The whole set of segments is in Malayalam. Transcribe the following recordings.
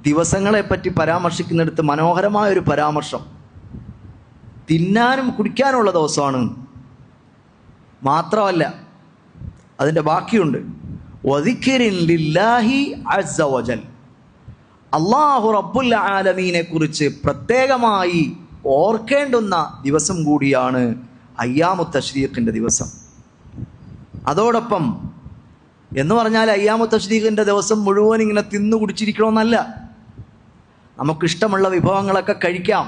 ദിവസങ്ങളെപ്പറ്റി പരാമർശിക്കുന്നിടത്ത് മനോഹരമായൊരു പരാമർശം, തിന്നാനും കുടിക്കാനുള്ള ദിവസമാണ്. മാത്രമല്ല അതിൻ്റെ ബാക്കിയുണ്ട്, വദിക്രിൻ ലില്ലാഹി അസ്സ വജൽ, അല്ലാഹു റബ്ബുൽ ആലമീനെ കുറിച്ച് പ്രത്യേകമായി ഓർക്കേണ്ടുന്ന ദിവസം കൂടിയാണ് അയ്യാമു തശ്രീഖിൻ്റെ ദിവസം. അതോടൊപ്പം എന്ന് പറഞ്ഞാൽ അയ്യാമു തശ്രീഖിൻ്റെ ദിവസം മുഴുവൻ ഇങ്ങനെ തിന്നു കുടിച്ചിരിക്കണമെന്നല്ല. നമുക്കിഷ്ടമുള്ള വിഭവങ്ങളൊക്കെ കഴിക്കാം.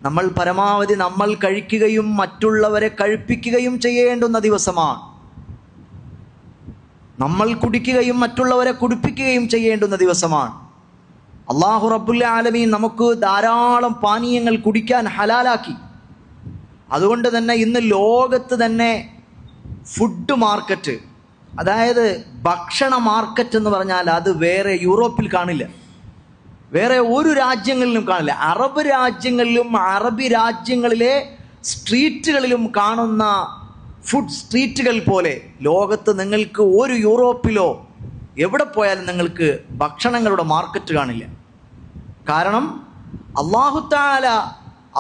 നമ്മൾ പരമാവധി നമ്മൾ കഴിക്കുകയും മറ്റുള്ളവരെ കഴിപ്പിക്കുകയും ചെയ്യേണ്ടുന്ന ദിവസമാണ്. നമ്മൾ കുടിക്കുകയും മറ്റുള്ളവരെ കുടിപ്പിക്കുകയും ചെയ്യേണ്ടുന്ന ദിവസമാണ്. അല്ലാഹു റബ്ബുൽ ആലമീൻ നമുക്ക് ധാരാളം പാനീയങ്ങൾ കുടിക്കാൻ ഹലാലാക്കി. അതുകൊണ്ട് തന്നെ ഇന്ന് ലോകത്ത് തന്നെ ഫുഡ് മാർക്കറ്റ്, അതായത് ഭക്ഷണ മാർക്കറ്റ് എന്ന് പറഞ്ഞാൽ അത് വേറെ യൂറോപ്പിൽ കാണില്ല, വേറെ ഒരു രാജ്യങ്ങളിലും കാണില്ല. അറബ് രാജ്യങ്ങളിലും അറബി രാജ്യങ്ങളിലെ സ്ട്രീറ്റുകളിലും കാണുന്ന ഫുഡ് സ്ട്രീറ്റുകൾ പോലെ ലോകത്ത് നിങ്ങൾക്ക് ഒരു യൂറോപ്പിലോ എവിടെ പോയാലും നിങ്ങൾക്ക് ഭക്ഷണങ്ങളുടെ മാർക്കറ്റ് കാണില്ല. കാരണം അല്ലാഹു തആല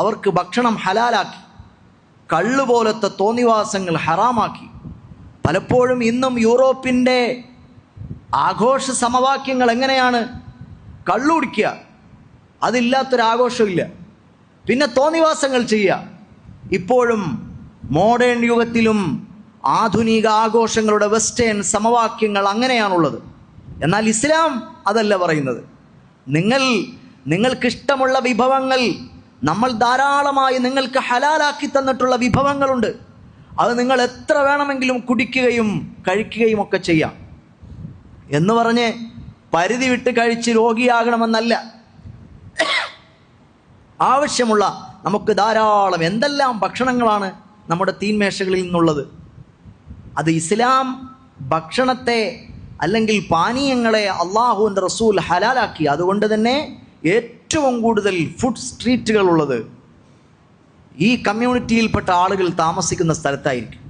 അവർക്ക് ഭക്ഷണം ഹലാലാക്കി, കള്ള് പോലത്തെ തോന്നിവാസങ്ങൾ ഹറാമാക്കി. പലപ്പോഴും ഇന്നും യൂറോപ്പിൻ്റെ ആഘോഷ സമവാക്യങ്ങൾ എങ്ങനെയാണ്? കള്ളു കുടിക്കുക, അതില്ലാത്തൊരാഘോഷമില്ല. പിന്നെ തോന്നിവാസങ്ങൾ ചെയ്യുക. ഇപ്പോഴും മോഡേൺ യുഗത്തിലും ആധുനിക ആഘോഷങ്ങളുടെ വെസ്റ്റേൺ സമവാക്യങ്ങൾ അങ്ങനെയാണുള്ളത്. എന്നാൽ ഇസ്ലാം അതല്ല പറയുന്നത്. നിങ്ങൾക്കിഷ്ടമുള്ള വിഭവങ്ങൾ, നമ്മൾ ധാരാളമായി നിങ്ങൾക്ക് ഹലാലാക്കി തന്നിട്ടുള്ള വിഭവങ്ങളുണ്ട്. അത് നിങ്ങൾ എത്ര വേണമെങ്കിലും കുടിക്കുകയും കഴിക്കുകയും ഒക്കെ ചെയ്യാം. എന്ന് പറഞ്ഞ് പരിധി വിട്ട് കഴിച്ച് രോഗിയാകണമെന്നല്ല. ആവശ്യമുള്ള നമുക്ക് ധാരാളം എന്തെല്ലാം ഭക്ഷണങ്ങളാണ് നമ്മുടെ തീന്മേശകളിൽ നിന്നുള്ളത്. അത് ഇസ്ലാം ഭക്ഷണത്തെ അല്ലെങ്കിൽ പാനീയങ്ങളെ അള്ളാഹുവിൻ്റെ റസൂൽ ഹലാലാക്കി. അതുകൊണ്ട് തന്നെ ഏറ്റവും കൂടുതൽ ഫുഡ് സ്ട്രീറ്റുകൾ ഉള്ളത് ഈ കമ്മ്യൂണിറ്റിയിൽപ്പെട്ട ആളുകൾ താമസിക്കുന്ന സ്ഥലത്തായിരിക്കും.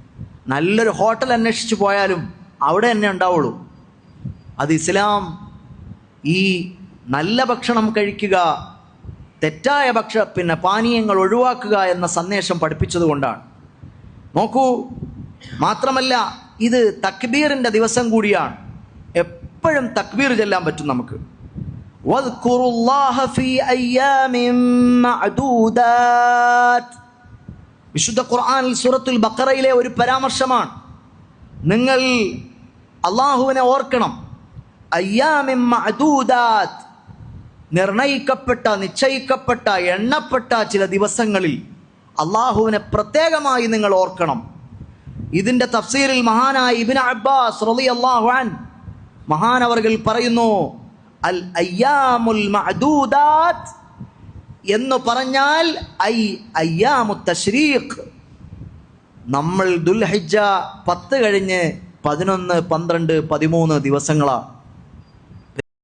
നല്ലൊരു ഹോട്ടൽ അന്വേഷിച്ച് പോയാലും അവിടെ തന്നെ ഉണ്ടാവുള്ളൂ. അത് ഇസ്ലാം ഈ നല്ല ഭക്ഷണം കഴിക്കുക, തെറ്റായ പാനീയങ്ങൾ ഒഴിവാക്കുക എന്ന സന്ദേശം പഠിപ്പിച്ചതുകൊണ്ടാണ്. നോക്കൂ, മാത്രമല്ല ഇത് തക്ബീറിൻ്റെ ദിവസം കൂടിയാണ്. എപ്പോഴും തക്ബീർ ചൊല്ലാൻ പറ്റും നമുക്ക്. വദ്കുറുല്ലാഹ ഫീ അയ്യാമിൻ മഅദൂദാത്ത്, വിശുദ്ധ ഖുർആനിൽ സൂറത്തുൽ ബഖറയിലെ ഒരു പരാമർശമാണ്. നിങ്ങൾ അള്ളാഹുവിനെ ഓർക്കണം. അയ്യാമിൻ മഅദൂദാത്ത്, നിർണയിക്കപ്പെട്ട, നിശ്ചയിക്കപ്പെട്ട, എണ്ണപ്പെട്ട ചില ദിവസങ്ങളിൽ അള്ളാഹുവിനെ പ്രത്യേകമായി നിങ്ങൾ ഓർക്കണം. ഇതിൻ്റെ തഫ്സീറിൽ മഹാനായ ഇബ്നു അബ്ബാസ് റളിയല്ലാഹു അൻഹു മഹാനവർകൾ പറയുന്നു, അൽ അയ്യാമുൽ മഅദൂദാത്ത് എന്ന് പറഞ്ഞാൽ അയ്യാമു തശ്രീഖ്. നമ്മൾ ദുൽഹിജ്ജ 10 കഴിഞ്ഞ് 11, 12, 13 ദിവസങ്ങളാണ്.